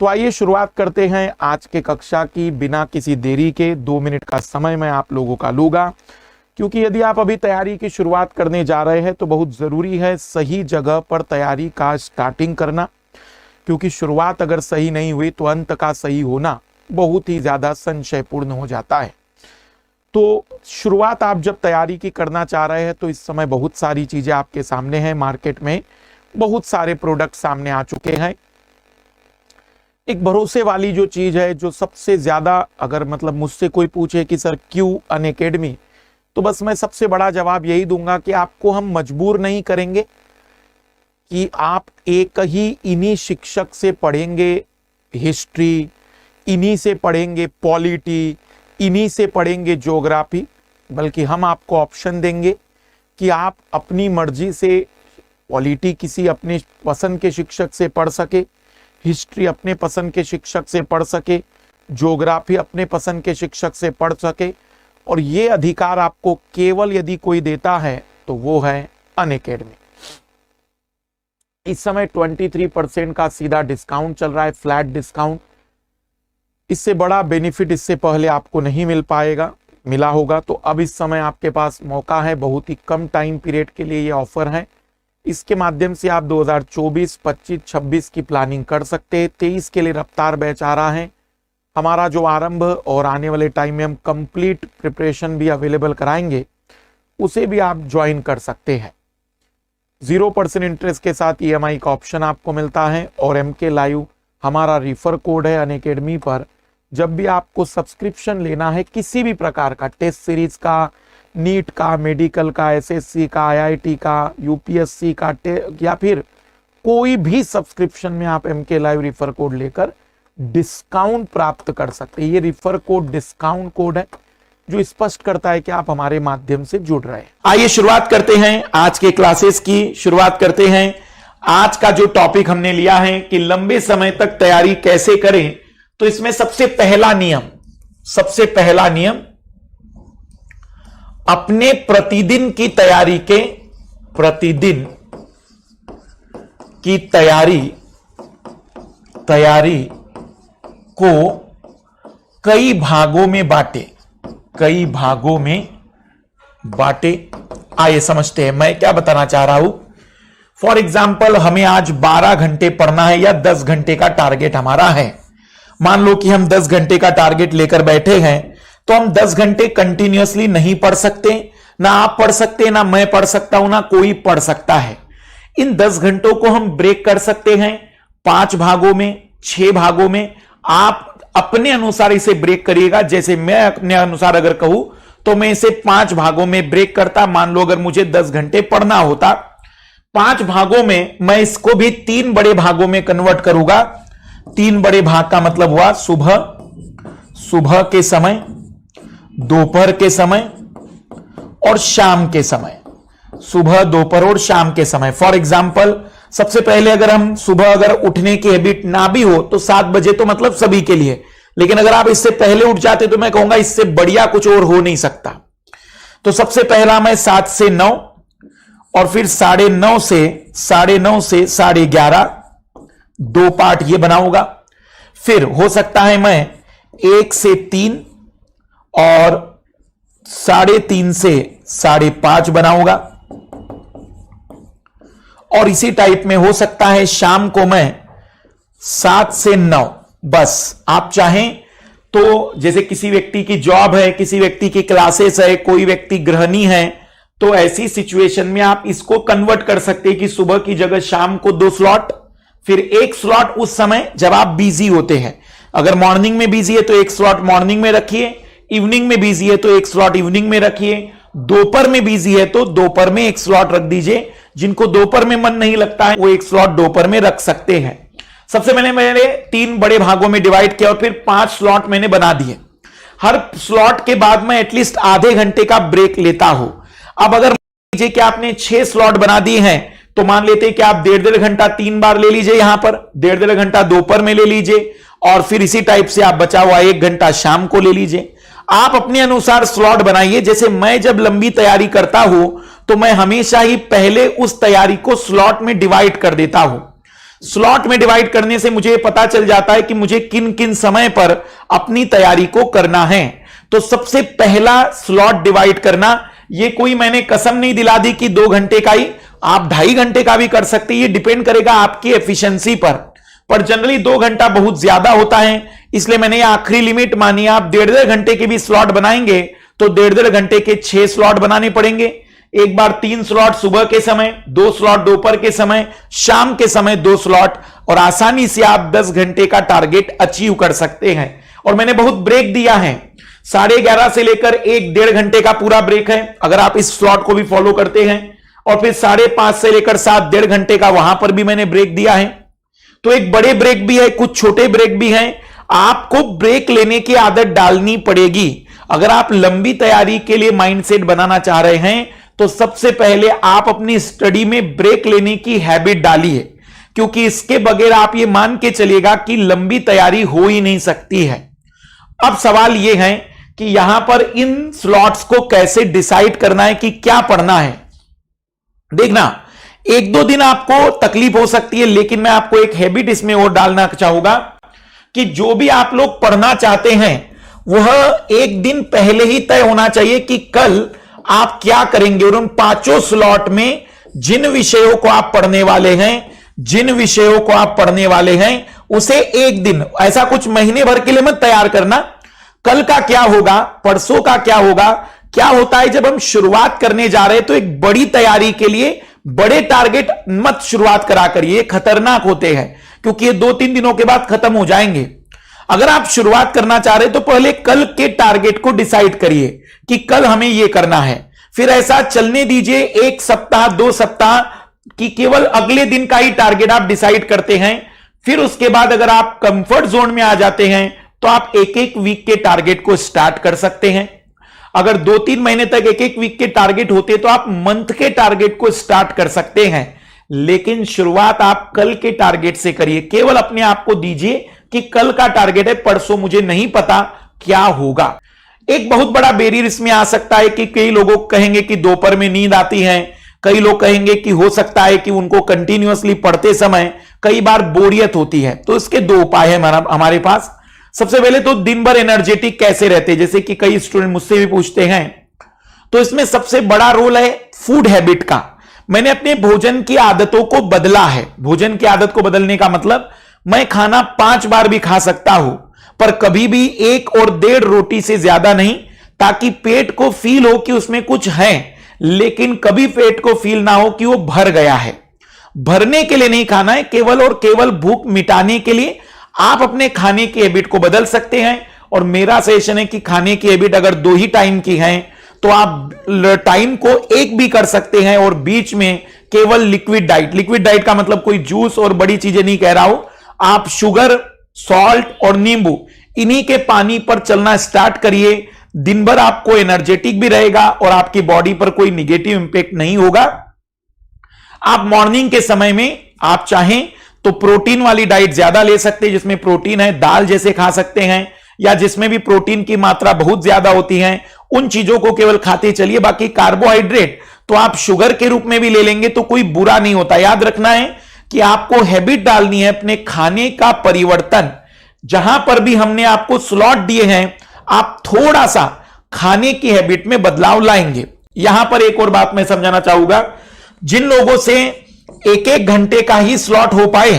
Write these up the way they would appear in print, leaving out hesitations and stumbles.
तो आइए शुरुआत करते हैं आज के कक्षा की। बिना किसी देरी के 2 मिनट का समय मैं आप लोगों का लूंगा, क्योंकि यदि आप अभी तैयारी की शुरुआत करने जा रहे हैं तो बहुत ज़रूरी है सही जगह पर तैयारी का स्टार्टिंग करना, क्योंकि शुरुआत अगर सही नहीं हुई तो अंत का सही होना बहुत ही ज़्यादा संशयपूर्ण हो जाता है। तो शुरुआत आप जब तैयारी की करना चाह रहे हैं तो इस समय बहुत सारी चीज़ें आपके सामने हैं। मार्केट में बहुत सारे प्रोडक्ट सामने आ चुके हैं। एक भरोसे वाली जो चीज है, जो सबसे ज्यादा, अगर मतलब मुझसे कोई पूछे कि सर क्यों अनअकैडमी, तो बस मैं सबसे बड़ा जवाब यही दूंगा कि आपको हम मजबूर नहीं करेंगे कि आप एक ही इन्हीं शिक्षक से पढ़ेंगे हिस्ट्री, इन्हीं से पढ़ेंगे पॉलिटी, इन्हीं से पढ़ेंगे ज्योग्राफी, बल्कि हम आपको ऑप्शन देंगे कि आप अपनी मर्जी से पॉलिटी किसी अपने पसंद के शिक्षक से पढ़ सके, हिस्ट्री अपने पसंद के शिक्षक से पढ़ सके, ज्योग्राफी अपने पसंद के शिक्षक से पढ़ सके। और ये अधिकार आपको केवल यदि कोई देता है तो वो है अनअकैडमी। इस समय 23% का सीधा डिस्काउंट चल रहा है, फ्लैट डिस्काउंट। इससे बड़ा बेनिफिट इससे पहले आपको नहीं मिला होगा। तो अब इस समय आपके पास मौका है, बहुत ही कम टाइम पीरियड के लिए ये ऑफर है। इसके माध्यम से आप 2024, 25, 26 की प्लानिंग कर सकते हैं। 23 के लिए रफ्तार बैच आ रहा है हमारा, जो आरंभ और आने वाले टाइम में हम कंप्लीट प्रिपरेशन भी अवेलेबल कराएंगे, उसे भी आप ज्वाइन कर सकते हैं। 0% इंटरेस्ट के साथ EMI का ऑप्शन आपको मिलता है। और MK लाइव हमारा रिफर कोड है अनअकैडमी पर। जब भी आपको सब्सक्रिप्शन लेना है किसी भी प्रकार का, टेस्ट सीरीज का, नीट का, मेडिकल का, SSC का, IIT का, UPSC का, या फिर कोई भी सब्सक्रिप्शन में आप MK लाइव रिफर कोड लेकर डिस्काउंट प्राप्त कर सकते हैं। ये रिफर कोड डिस्काउंट कोड है जो स्पष्ट करता है कि आप हमारे माध्यम से जुड़ रहे हैं। आइए शुरुआत करते हैं आज के क्लासेस की। शुरुआत करते हैं। आज का जो टॉपिक हमने लिया है कि लंबे समय तक तैयारी कैसे करें, तो इसमें सबसे पहला नियम अपने प्रतिदिन की तैयारी को कई भागों में बांटे। आइए समझते हैं मैं क्या बताना चाह रहा हूं। फॉर एग्जाम्पल, हमें आज 12 घंटे पढ़ना है या 10 घंटे का टारगेट हमारा है। मान लो कि हम 10 घंटे का टारगेट लेकर बैठे हैं, तो हम 10 घंटे कंटिन्यूअसली नहीं पढ़ सकते। ना आप पढ़ सकते, ना मैं पढ़ सकता हूं, ना कोई पढ़ सकता है। इन 10 घंटों को हम ब्रेक कर सकते हैं 5 भागों में, 6 भागों में। आप अपने अनुसार इसे ब्रेक करिएगा। जैसे मैं अपने अनुसार अगर कहूं तो मैं इसे 5 भागों में ब्रेक करता। मान लो अगर मुझे 10 घंटे पढ़ना होता, 5 भागों में मैं इसको भी 3 बड़े भागों में कन्वर्ट करूंगा। 3 बड़े भाग का मतलब हुआ सुबह के समय, दोपहर के समय और शाम के समय। सुबह, दोपहर और शाम के समय। फॉर एग्जाम्पल, सबसे पहले अगर हम सुबह अगर उठने की हैबिट ना भी हो तो 7 बजे तो मतलब सभी के लिए, लेकिन अगर आप इससे पहले उठ जाते तो मैं कहूंगा इससे बढ़िया कुछ और हो नहीं सकता। तो सबसे पहला मैं 7 से 9 और फिर 9:30 से 11:30 2 पार्ट ये बनाऊंगा। फिर हो सकता है मैं 1 से 3 और 3:30 से 5:30 बनाऊंगा। और इसी टाइप में हो सकता है शाम को मैं 7 से 9। बस आप चाहें तो, जैसे किसी व्यक्ति की जॉब है, किसी व्यक्ति की क्लासेस है, कोई व्यक्ति गृहिणी है, तो ऐसी सिचुएशन में आप इसको कन्वर्ट कर सकते हैं कि सुबह की जगह शाम को 2 स्लॉट, फिर 1 स्लॉट उस समय जब आप बिजी होते हैं। अगर मॉर्निंग में बिजी है तो 1 स्लॉट मॉर्निंग में रखिए, इवनिंग में बिजी है तो 1 स्लॉट इवनिंग में रखिए, दोपहर में बिजी है तो दोपहर में 1 स्लॉट रख दीजिए। जिनको दोपहर में मन नहीं लगता है वो 1 स्लॉट दोपहर में रख सकते हैं। सबसे पहले मैंने 3 बड़े भागों में डिवाइड किया और फिर 5 स्लॉट मैंने बना दिए। हर स्लॉट के बाद मैं एटलीस्ट आधे घंटे का ब्रेक लेता हूं। अब अगर मान लीजिए कि आपने 6 स्लॉट बना दिए हैं, तो मान लेते हैं कि आप 1.5 घंटा 3 बार ले लीजिए, यहां पर 1.5 घंटा दोपहर में ले लीजिए, और फिर इसी टाइप से आप बचा हुआ 1 घंटा शाम को ले लीजिए। आप अपने अनुसार स्लॉट बनाइए। जैसे मैं जब लंबी तैयारी करता हूं तो मैं हमेशा ही पहले उस तैयारी को स्लॉट में डिवाइड कर देता हूं। स्लॉट में डिवाइड करने से मुझे पता चल जाता है कि मुझे किन किन समय पर अपनी तैयारी को करना है। तो सबसे पहला स्लॉट डिवाइड करना, ये कोई मैंने कसम नहीं दिला दी कि 2 घंटे का ही, आप 2.5 घंटे का भी कर सकते हैं, ये डिपेंड करेगा आपकी एफिशिएंसी पर जनरली 2 घंटा बहुत ज्यादा होता है, इसलिए मैंने ये आखिरी लिमिट मानी। आप 1.5 घंटे के भी स्लॉट बनाएंगे तो 1.5 घंटे के 6 स्लॉट बनाने पड़ेंगे। एक बार 3 स्लॉट सुबह के समय, 2 स्लॉट दोपहर के समय, शाम के समय 2 स्लॉट, और आसानी से आप 10 घंटे का टारगेट अचीव कर सकते हैं। और मैंने बहुत ब्रेक दिया है, 11:30 से लेकर 1-1.5 घंटे का पूरा ब्रेक है, अगर आप इस स्लॉट को भी फॉलो करते हैं। और फिर 5:30 से लेकर 7, 1.5 घंटे का वहां पर भी मैंने ब्रेक दिया है। तो एक बड़े ब्रेक भी है, कुछ छोटे ब्रेक भी हैं। आपको ब्रेक लेने की आदत डालनी पड़ेगी। अगर आप लंबी तैयारी के लिए माइंडसेट बनाना चाह रहे हैं तो सबसे पहले आप अपनी स्टडी में ब्रेक लेने की हैबिट डालिए, क्योंकि इसके बगैर आप ये मान के चलिएगा कि लंबी तैयारी हो ही नहीं सकती है। अब सवाल यह है कि यहां पर इन स्लॉट्स को कैसे डिसाइड करना है कि क्या पढ़ना है। देखना, 1-2 दिन आपको तकलीफ हो सकती है, लेकिन मैं आपको एक हैबिट इसमें और डालना चाहूंगा कि जो भी आप लोग पढ़ना चाहते हैं वह एक दिन पहले ही तय होना चाहिए कि कल आप क्या करेंगे, और उन 5 स्लॉट में जिन विषयों को आप पढ़ने वाले हैं उसे एक दिन, ऐसा कुछ महीने भर के लिए मत तैयार करना। कल का क्या होगा, परसों का क्या होगा। क्या होता है जब हम शुरुआत करने जा रहे हैं तो एक बड़ी तैयारी के लिए बड़े टारगेट मत शुरुआत करा करिए, खतरनाक होते हैं, क्योंकि ये 2-3 दिनों के बाद खत्म हो जाएंगे। अगर आप शुरुआत करना चाह रहे हैं तो पहले कल के टारगेट को डिसाइड करिए कि कल हमें यह करना है, फिर ऐसा चलने दीजिए 1 सप्ताह 2 सप्ताह कि केवल अगले दिन का ही टारगेट आप डिसाइड करते हैं। फिर उसके बाद अगर आप कंफर्ट जोन में आ जाते हैं तो आप 1-1 वीक के टारगेट को स्टार्ट कर सकते हैं। अगर 2-3 महीने तक 1-1 वीक के टारगेट होते तो आप मंथ के टारगेट को स्टार्ट कर सकते हैं, लेकिन शुरुआत आप कल के टारगेट से करिए। केवल अपने आप को दीजिए कि कल का टारगेट है, परसों मुझे नहीं पता क्या होगा। एक बहुत बड़ा बैरियर इसमें आ सकता है कि कई लोगों कहेंगे कि दोपहर में नींद आती है, कई लोग कहेंगे कि हो सकता है कि उनको कंटिन्यूअसली पढ़ते समय कई बार बोरियत होती है। तो इसके 2 उपाय है हमारे पास। सबसे पहले तो दिन भर एनर्जेटिक कैसे रहते हैं, जैसे कि कई स्टूडेंट मुझसे भी पूछते हैं, तो इसमें सबसे बड़ा रोल है फूड हैबिट का। मैंने अपने भोजन की आदतों को बदला है। भोजन की आदत को बदलने का मतलब, मैं खाना 5 बार भी खा सकता हूं, पर कभी भी 1 और 1.5 रोटी से ज्यादा नहीं, ताकि पेट को फील हो कि उसमें कुछ है, लेकिन कभी पेट को फील ना हो कि वो भर गया है। भरने के लिए नहीं खाना है, केवल और केवल भूख मिटाने के लिए आप अपने खाने की हैबिट को बदल सकते हैं। और मेरा सजेशन है कि खाने की हैबिट अगर 2 ही टाइम की है तो आप टाइम को 1 भी कर सकते हैं, और बीच में केवल लिक्विड डाइट का मतलब कोई जूस और बड़ी चीजें नहीं कह रहा हूं। आप शुगर, सॉल्ट और नींबू, इन्हीं के पानी पर चलना स्टार्ट करिए। दिन भर आपको एनर्जेटिक भी रहेगा और आपकी बॉडी पर कोई निगेटिव इंपैक्ट नहीं होगा। आप मॉर्निंग के समय में आप चाहें तो प्रोटीन वाली डाइट ज्यादा ले सकते हैं, जिसमें प्रोटीन है, दाल जैसे खा सकते हैं, या जिसमें भी प्रोटीन की मात्रा बहुत ज्यादा होती है उन चीजों को केवल खाते चलिए। बाकी कार्बोहाइड्रेट तो आप शुगर के रूप में भी ले लेंगे तो कोई बुरा नहीं होता। याद रखना है कि आपको हैबिट डालनी है अपने खाने का परिवर्तन। जहां पर भी हमने आपको स्लॉट दिए हैं, आप थोड़ा सा खाने की हैबिट में बदलाव लाएंगे। यहां पर एक और बात मैं समझाना चाहूंगा, जिन लोगों से 1-1 घंटे का ही स्लॉट हो पाए,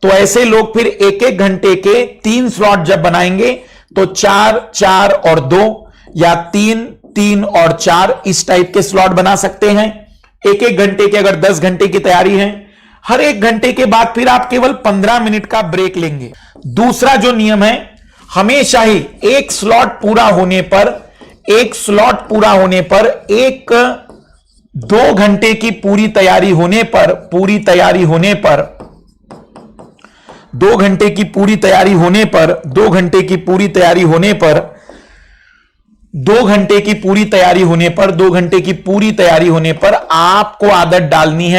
तो ऐसे लोग फिर 1-1 घंटे के 3 स्लॉट जब बनाएंगे तो 4-4 और 2 या 3-3 और 4 इस टाइप के स्लॉट बना सकते हैं। 1-1 घंटे के अगर 10 घंटे की तैयारी है, हर 1 घंटे के बाद फिर आप केवल 15 मिनट का ब्रेक लेंगे। दूसरा जो नियम है, हमेशा ही 1 स्लॉट पूरा होने पर 2 घंटे की पूरी तैयारी होने पर 2 घंटे की पूरी तैयारी होने पर 2 घंटे की पूरी तैयारी होने पर 2 घंटे की पूरी तैयारी होने पर 2 घंटे की पूरी तैयारी होने पर आपको आदत डालनी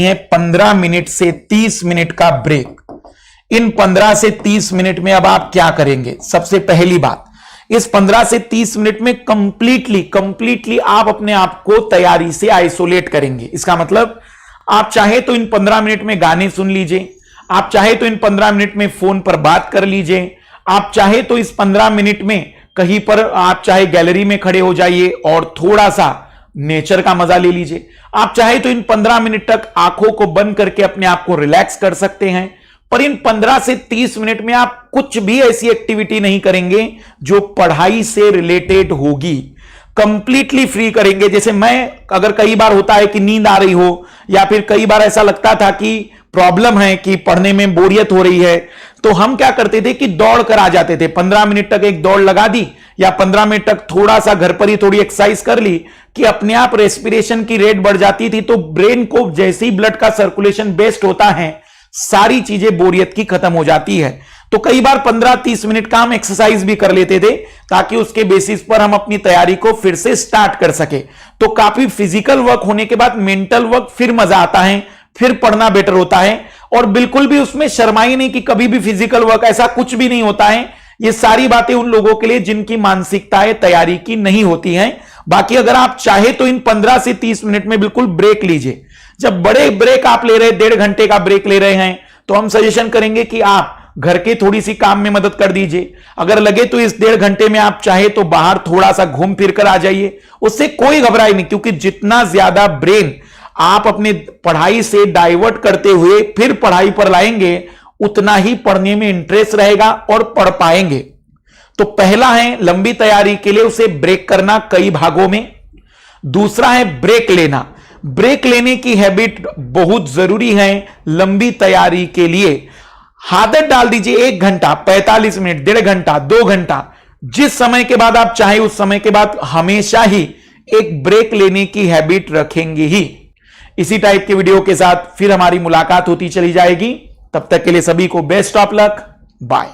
है 15 मिनट से 30 मिनट का ब्रेक। इन 15 से 30 मिनट में अब आप क्या करेंगे? सबसे पहली बात, इस 15 से 30 मिनट में कंप्लीटली आप अपने आप को तैयारी से आइसोलेट करेंगे। इसका मतलब आप चाहे तो इन 15 मिनट में गाने सुन लीजिए, आप चाहे तो इन 15 मिनट में फोन पर बात कर लीजिए, आप चाहे तो इस 15 मिनट में कहीं पर आप चाहे गैलरी में खड़े हो जाइए और थोड़ा सा नेचर का मजा ले लीजिए। आप चाहे तो इन 15 मिनट तक आंखों को बंद करके अपने आप को रिलैक्स कर सकते हैं। पर इन 15 से 30 मिनट में आप कुछ भी ऐसी एक्टिविटी नहीं करेंगे जो पढ़ाई से रिलेटेड होगी, कंप्लीटली फ्री करेंगे। जैसे मैं, अगर कई बार होता है कि नींद आ रही हो या फिर कई बार ऐसा लगता था कि प्रॉब्लम है कि पढ़ने में बोरियत हो रही है, तो हम क्या करते थे कि दौड़ कर आ जाते थे। 15 मिनट तक एक दौड़ लगा दी या 15 मिनट तक थोड़ा सा घर पर ही थोड़ी एक्सरसाइज कर ली कि अपने आप रेस्पिरेशन की रेट बढ़ जाती थी। तो ब्रेन को जैसे ही ब्लड का सर्कुलेशन बेस्ट होता है, सारी चीजें बोरियत की खत्म हो जाती है। तो कई बार 15-30 मिनट का हम एक्सरसाइज भी कर लेते थे ताकि उसके बेसिस पर हम अपनी तैयारी को फिर से स्टार्ट कर सके। तो काफी फिजिकल वर्क होने के बाद मेंटल वर्क फिर मजा आता है, फिर पढ़ना बेटर होता है। और बिल्कुल भी उसमें शर्माई नहीं कि कभी भी फिजिकल वर्क, ऐसा कुछ भी नहीं होता है। ये सारी बातें उन लोगों के लिए जिनकी मानसिकताएं तैयारी की नहीं होती हैं। बाकी अगर आप चाहे तो इन 15 से 30 मिनट में बिल्कुल ब्रेक लीजिए। जब बड़े ब्रेक आप ले रहे हैं, 1.5 घंटे का ब्रेक ले रहे हैं, तो हम सजेशन करेंगे कि आप घर के थोड़ी सी काम में मदद कर दीजिए। अगर लगे तो इस 1.5 घंटे में आप चाहे तो बाहर थोड़ा सा घूम फिर कर आ जाइए, उससे कोई घबराई नहीं। क्योंकि जितना ज्यादा ब्रेन आप अपने पढ़ाई से डाइवर्ट करते हुए फिर पढ़ाई पर लाएंगे, उतना ही पढ़ने में इंटरेस्ट रहेगा और पढ़ पाएंगे। तो पहला है लंबी तैयारी के लिए उसे ब्रेक करना कई भागों में। दूसरा है ब्रेक लेना। ब्रेक लेने की हैबिट बहुत जरूरी है लंबी तैयारी के लिए। आदत डाल दीजिए 1 घंटा, 45 मिनट, 1.5 घंटा, 2 घंटा, जिस समय के बाद आप चाहे उस समय के बाद हमेशा ही एक ब्रेक लेने की हैबिट रखेंगे ही। इसी टाइप के वीडियो के साथ फिर हमारी मुलाकात होती चली जाएगी। तब तक के लिए सभी को बेस्ट ऑफ लक, बाय।